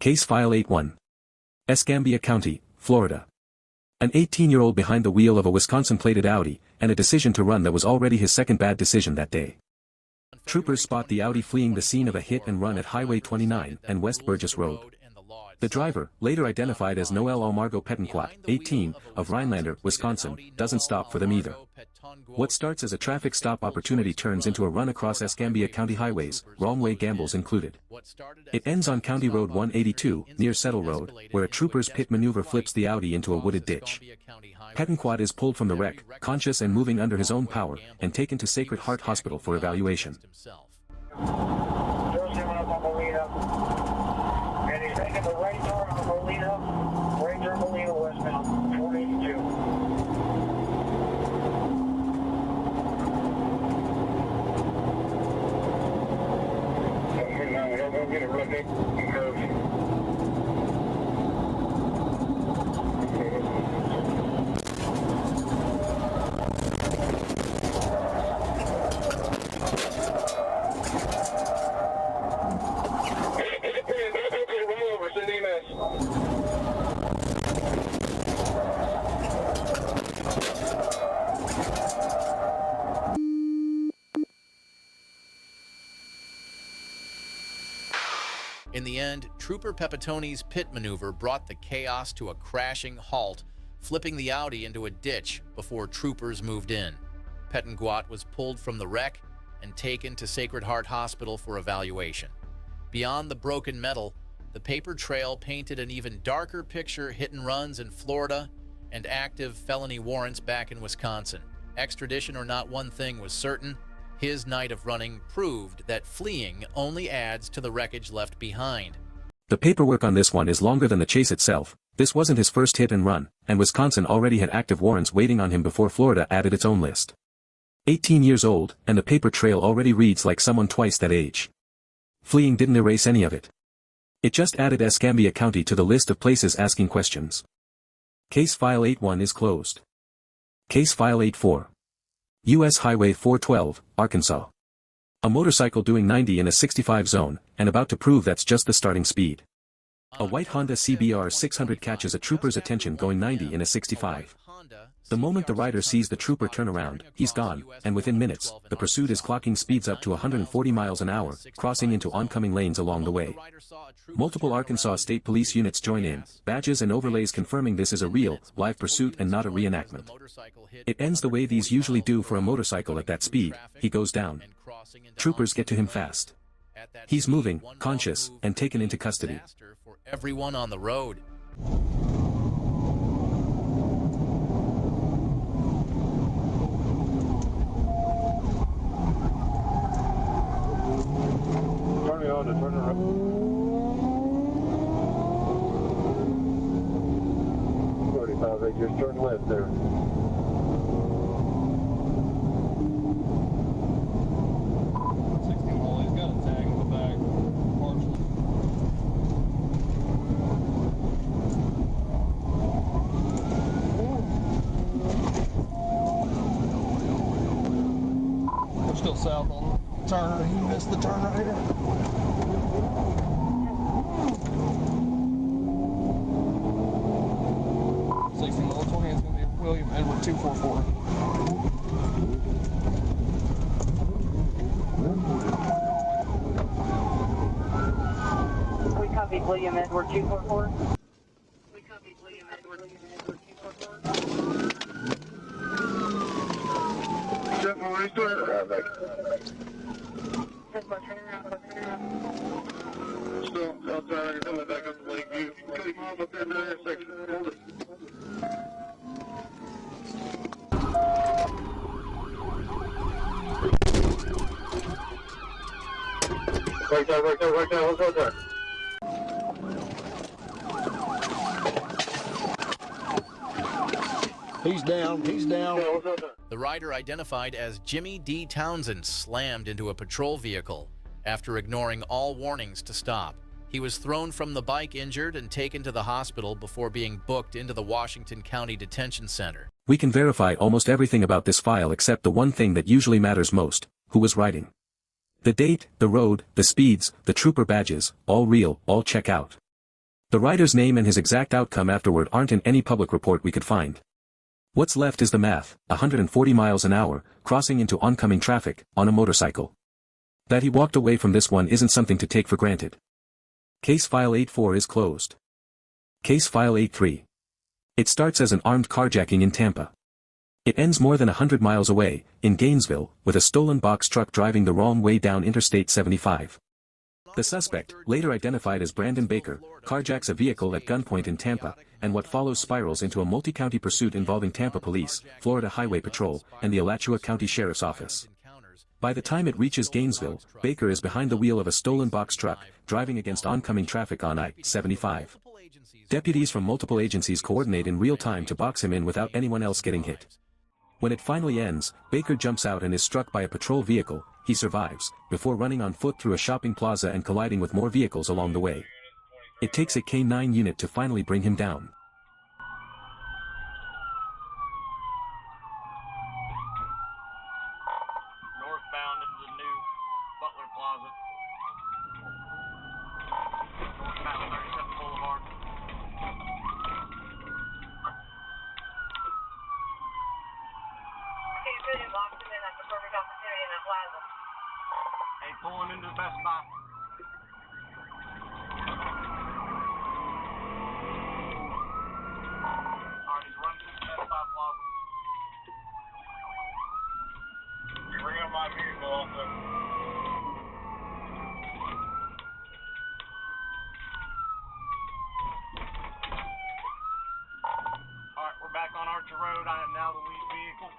Case File 81. Escambia County, Florida. An 18-year-old behind the wheel of a Wisconsin-plated Audi, and a decision to run that was already his second bad decision that day. Troopers spot the Audi fleeing the scene of a hit and run at Highway 29 and West Burgess Road. The driver, later identified as Noel Almargo Petanquat, 18, of Rhinelander, Wisconsin, doesn't stop for them either. What starts as a traffic stop opportunity turns into a run across Escambia County highways, wrong-way gambles included. It ends on County Road 182, near Settle Road, where a trooper's pit maneuver flips the Audi into a wooded ditch. Petanquat is pulled from the wreck, conscious and moving under his own power, and taken to Sacred Heart Hospital for evaluation. And he's taking the right turn on Molina, right turn Molina westbound, 482. Don't get it running curve. In the end, Trooper Pepitoni's pit maneuver brought the chaos to a crashing halt, flipping the Audi into a ditch before troopers moved in. Petanquat was pulled from the wreck and taken to Sacred Heart Hospital for evaluation. Beyond the broken metal, the paper trail painted an even darker picture: hit and runs in Florida and active felony warrants back in Wisconsin. Extradition or not, one thing was certain: his night of running proved that fleeing only adds to the wreckage left behind. The paperwork on this one is longer than the chase itself. This wasn't his first hit and run, and Wisconsin already had active warrants waiting on him before Florida added its own list. 18 years old, and the paper trail already reads like someone twice that age. Fleeing didn't erase any of it. It just added Escambia County to the list of places asking questions. Case File 81 is closed. Case File 84. U.S. Highway 412, Arkansas. A motorcycle doing 90 in a 65 zone, and about to prove that's just the starting speed. A white Honda CBR 600 catches a trooper's attention going 90 in a 65. The moment the rider sees the trooper turn around, he's gone, and within minutes, the pursuit is clocking speeds up to 140 miles an hour, crossing into oncoming lanes along the way. Multiple Arkansas State Police units join in, badges and overlays confirming this is a real, live pursuit and not a reenactment. It ends the way these usually do for a motorcycle at that speed: he goes down. Troopers get to him fast. He's moving, conscious, and taken into custody. For everyone on the road. Turn it on to turn around. 35, they just turned left there. Still south on the turn. He missed the turn right here. $16.20 is going to be William Edward 244. We copied William Edward 244. We copied William Edward 244. Still outside, coming back up the Lakeview. Cody, come on up there in the intersection. Hold it. Right there, right there, right there. Let's go there. He's down, he's down. The rider, identified as Jimmy D. Townsend, slammed into a patrol vehicle after ignoring all warnings to stop. He was thrown from the bike injured and taken to the hospital before being booked into the Washington County Detention Center. We can verify almost everything about this file except the one thing that usually matters most: who was riding. The date, the road, the speeds, the trooper badges, all real, all check out. The rider's name and his exact outcome afterward aren't in any public report we could find. What's left is the math: 140 miles an hour, crossing into oncoming traffic, on a motorcycle. That he walked away from this one isn't something to take for granted. Case File 8-4 is closed. Case File 8-3. It starts as an armed carjacking in Tampa. It ends more than 100 miles away, in Gainesville, with a stolen box truck driving the wrong way down Interstate 75. The suspect, later identified as Brandon Baker, carjacks a vehicle at gunpoint in Tampa, and what follows spirals into a multi-county pursuit involving Tampa Police, Florida Highway Patrol, and the Alachua County Sheriff's Office. By the time it reaches Gainesville, Baker is behind the wheel of a stolen box truck, driving against oncoming traffic on I-75. Deputies from multiple agencies coordinate in real time to box him in without anyone else getting hit. When it finally ends, Baker jumps out and is struck by a patrol vehicle. He survives, before running on foot through a shopping plaza and colliding with more vehicles along the way. It takes a K-9 unit to finally bring him down. Northbound into the new Butler Plaza. Northbound 37 Boulevard. Okay, good. Box him in. That's the perfect opportunity in that plaza. Hey, pulling into the Best Buy. Alright, he's running through the Best Buy Plaza. Bring up my vehicle also. Alright, we're back on Archer Road. I am now the lead vehicle.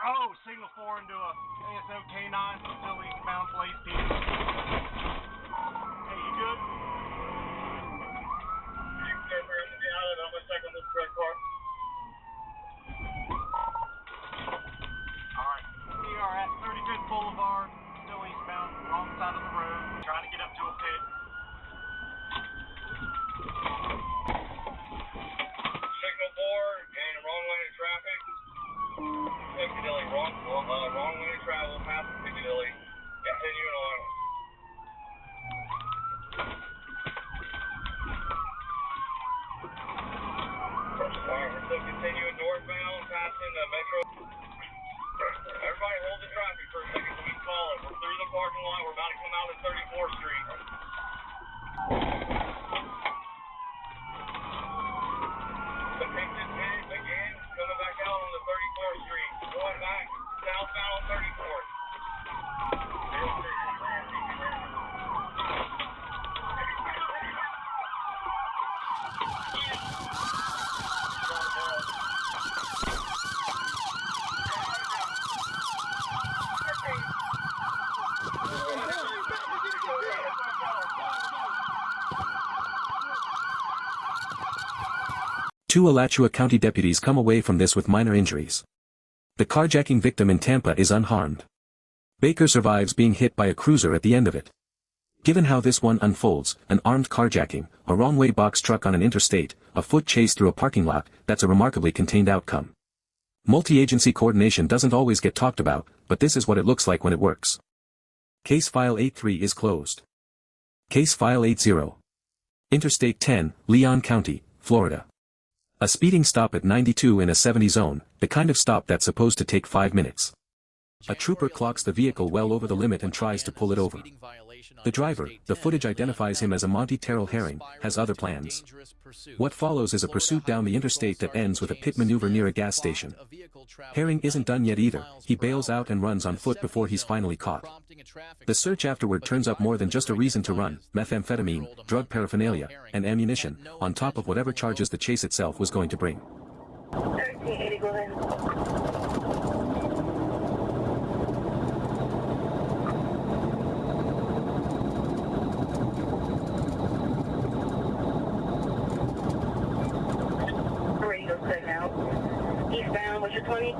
Oh, signal 4 into a ASO K9, still eastbound, place T. Hey, you good? You can get where in the island. I'm gonna check on this red car. Alright, we are at 35th Boulevard, still eastbound, wrong side of the road, trying to get up to a pit. Signal 4 and wrong lane of traffic. Piccadilly, wrong lane of travel, past Piccadilly, continuing on. Alright, we're still continuing northbound, passing the Metro. Everybody hold the traffic for a second so we can call it. We're through the parking lot, we're about to come out at 34th Street. The picture is again coming back out on the 34th Street. Going back southbound on 34th. Two Alachua County deputies come away from this with minor injuries. The carjacking victim in Tampa is unharmed. Baker survives being hit by a cruiser at the end of it. Given how this one unfolds, an armed carjacking, a wrong-way box truck on an interstate, a foot chase through a parking lot, that's a remarkably contained outcome. Multi-agency coordination doesn't always get talked about, but this is what it looks like when it works. Case File 8-3 is closed. Case File 8-0. Interstate 10, Leon County, Florida. A speeding stop at 92 in a 70 zone, the kind of stop that's supposed to take 5 minutes. A trooper clocks the vehicle well over the limit and tries to pull it over. The driver, the footage identifies him as a Monty Terrell Herring, has other plans. What follows is a pursuit down the interstate that ends with a pit maneuver near a gas station. Herring isn't done yet either, he bails out and runs on foot before he's finally caught. The search afterward turns up more than just a reason to run: methamphetamine, drug paraphernalia, and ammunition, on top of whatever charges the chase itself was going to bring. 1380, go ahead. Ready to go set now. Eastbound, what's your 20?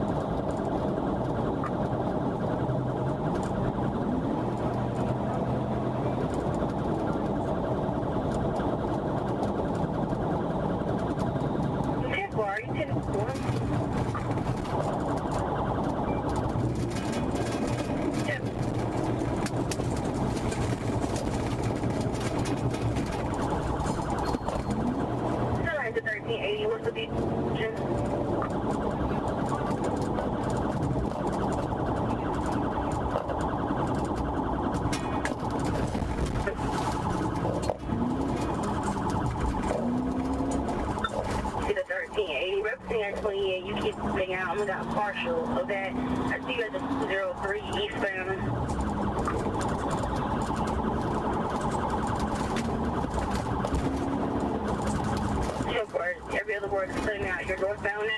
Okay, where are you? 10-4. could be. See the 1380 representing 28. You keep moving out. We got partial of that. I see you at the 203 eastbound. Every other word is cutting out. You're northbound now.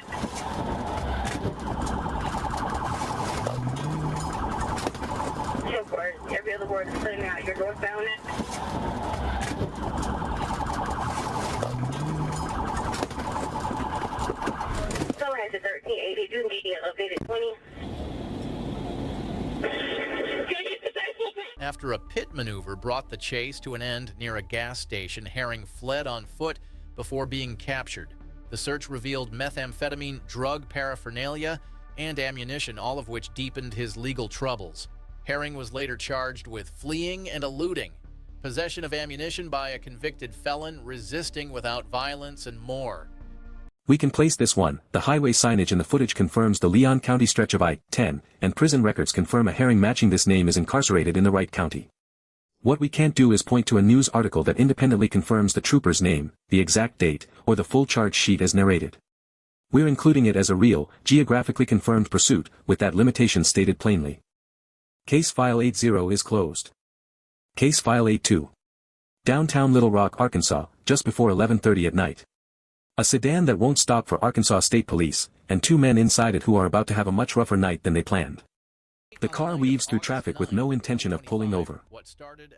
Every other word is cutting out. You're northbound now. So has the 1380. You can get an updated 20. After a pit maneuver brought the chase to an end near a gas station, Herring fled on foot before being captured. The search revealed methamphetamine, drug paraphernalia, and ammunition, all of which deepened his legal troubles. Herring was later charged with fleeing and eluding, possession of ammunition by a convicted felon, resisting without violence, and more. We can place this one. The highway signage in the footage confirms the Leon County stretch of I-10, and prison records confirm a Herring matching this name is incarcerated in the right county. What we can't do is point to a news article that independently confirms the trooper's name, the exact date, or the full charge sheet as narrated. We're including it as a real, geographically confirmed pursuit, with that limitation stated plainly. Case File 80 is closed. Case File 82. Downtown Little Rock, Arkansas, just before 11:30 at night. A sedan that won't stop for Arkansas State Police, and two men inside it who are about to have a much rougher night than they planned. The car weaves through traffic with no intention of pulling over.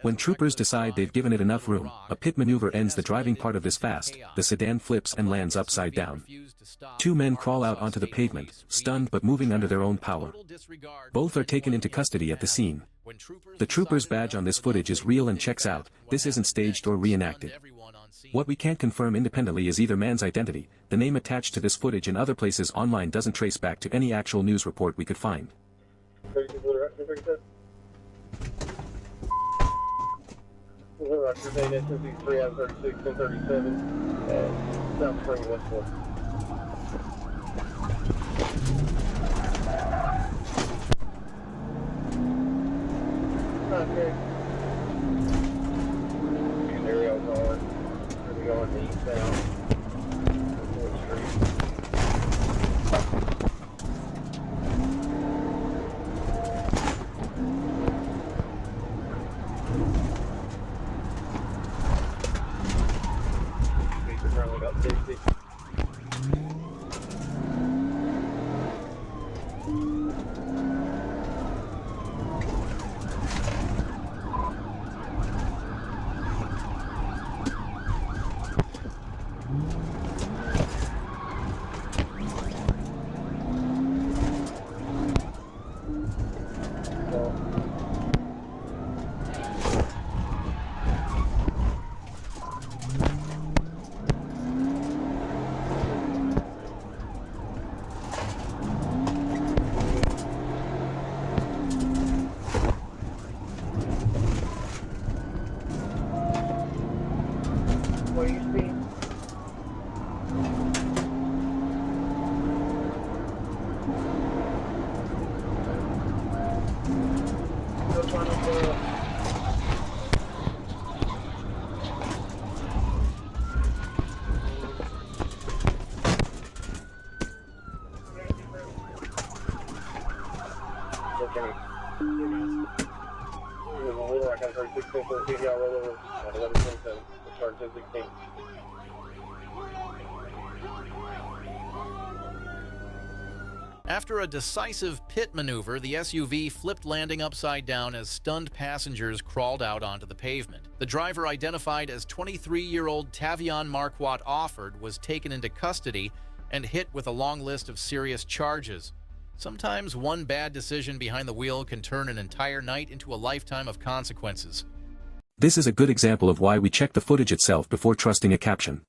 When troopers decide they've given it enough room, a pit maneuver ends the driving part of this fast. The sedan flips and lands upside down. Two men crawl out onto the pavement, stunned but moving under their own power. Both are taken into custody at the scene. The trooper's badge on this footage is real and checks out. This isn't staged or reenacted. What we can't confirm independently is either man's identity. The name attached to this footage in other places online doesn't trace back to any actual news report we could find. Dayton, 263 out of 36, 1037, South Spring, Westport. Okay. And there we are going. Here we go on the eastbound. 4th Street. What do you see? Still trying to I got 36, 14, y'all roll over at 11:27. Charge 16. After a decisive pit maneuver, the SUV flipped, landing upside down as stunned passengers crawled out onto the pavement. The driver, identified as 23-year-old Tavion Marquardt Offord, was taken into custody and hit with a long list of serious charges. Sometimes one bad decision behind the wheel can turn an entire night into a lifetime of consequences. This is a good example of why we check the footage itself before trusting a caption.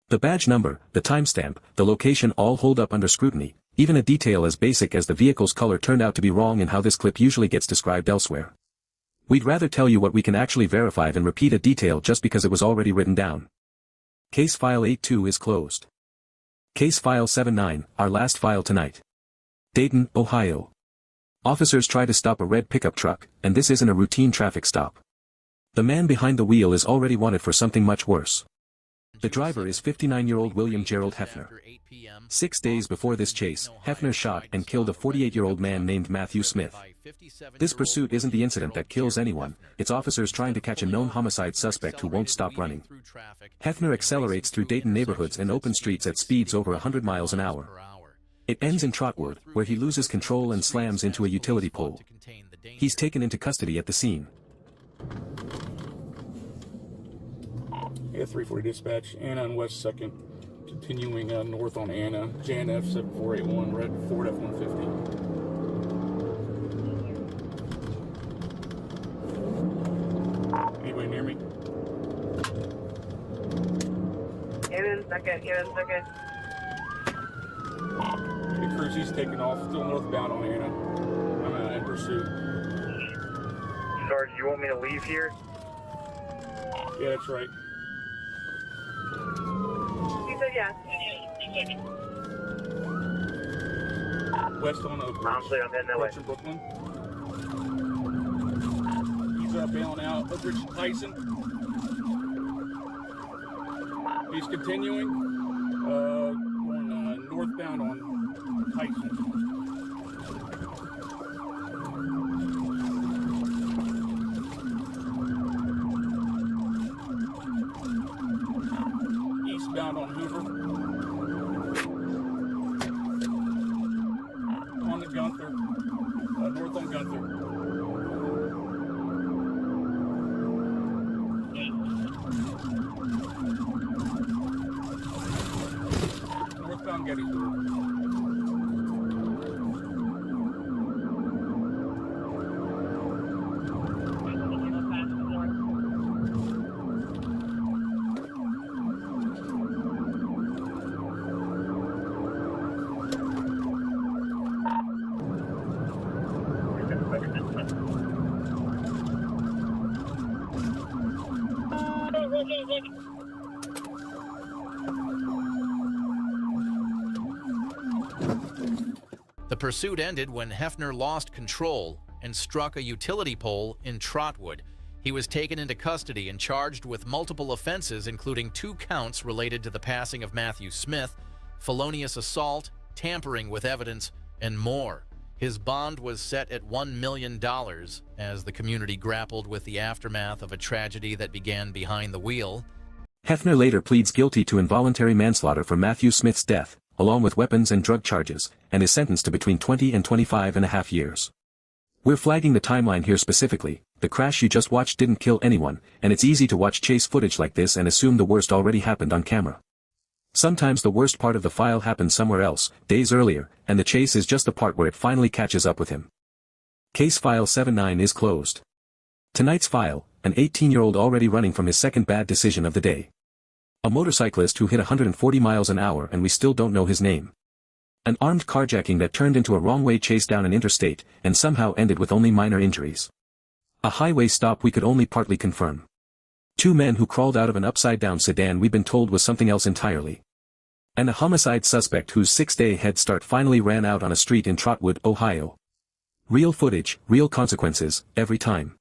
The badge number, the timestamp, the location all hold up under scrutiny. Even a detail as basic as the vehicle's color turned out to be wrong in how this clip usually gets described elsewhere. We'd rather tell you what we can actually verify than repeat a detail just because it was already written down. Case File 82 is closed. Case File 79, our last file tonight. Dayton, Ohio. Officers try to stop a red pickup truck, and this isn't a routine traffic stop. The man behind the wheel is already wanted for something much worse. The driver is 59-year-old William Gerald Hefner. 6 days before this chase, Hefner shot and killed a 48-year-old man named Matthew Smith. This pursuit isn't the incident that kills anyone, it's officers trying to catch a known homicide suspect who won't stop running. Hefner accelerates through Dayton neighborhoods and open streets at speeds over 100 miles an hour. It ends in Trotwood, where he loses control and slams into a utility pole. He's taken into custody at the scene. Yeah, 340 dispatch, Anna on West 2nd, continuing north on Anna, Jan F 7481, red Ford F-150. Anybody near me? Anna second, Anna second. The cruisy's taking off, still northbound on Anna. I'm in pursuit. Sarge, you want me to leave here? Yeah, that's right. He said yes. West on Oak Ridge. Honestly, I'm heading that way. Approaching Brooklyn. He's bailing out Oak Ridge Tyson. He's continuing, going northbound on Tyson. Eastbound on Hoover. On the Gunther. North on Gunther. Northbound Gettysburg. The pursuit ended when Hefner lost control and struck a utility pole in Trotwood. He was taken into custody and charged with multiple offenses, including 2 counts related to the passing of Matthew Smith, felonious assault, tampering with evidence, and more. His bond was set at $1 million as the community grappled with the aftermath of a tragedy that began behind the wheel. Hefner later pleads guilty to involuntary manslaughter for Matthew Smith's death, along with weapons and drug charges, and is sentenced to between 20 and 25.5 years. We're flagging the timeline here specifically. The crash you just watched didn't kill anyone, and it's easy to watch chase footage like this and assume the worst already happened on camera. Sometimes the worst part of the file happened somewhere else, days earlier, and the chase is just the part where it finally catches up with him. Case File 79 is closed. Tonight's file, an 18-year-old already running from his second bad decision of the day. A motorcyclist who hit 140 miles an hour and we still don't know his name. An armed carjacking that turned into a wrong-way chase down an interstate, and somehow ended with only minor injuries. A highway stop we could only partly confirm. 2 men who crawled out of an upside-down sedan we've been told was something else entirely. And a homicide suspect whose 6-day head start finally ran out on a street in Trotwood, Ohio. Real footage, real consequences, every time.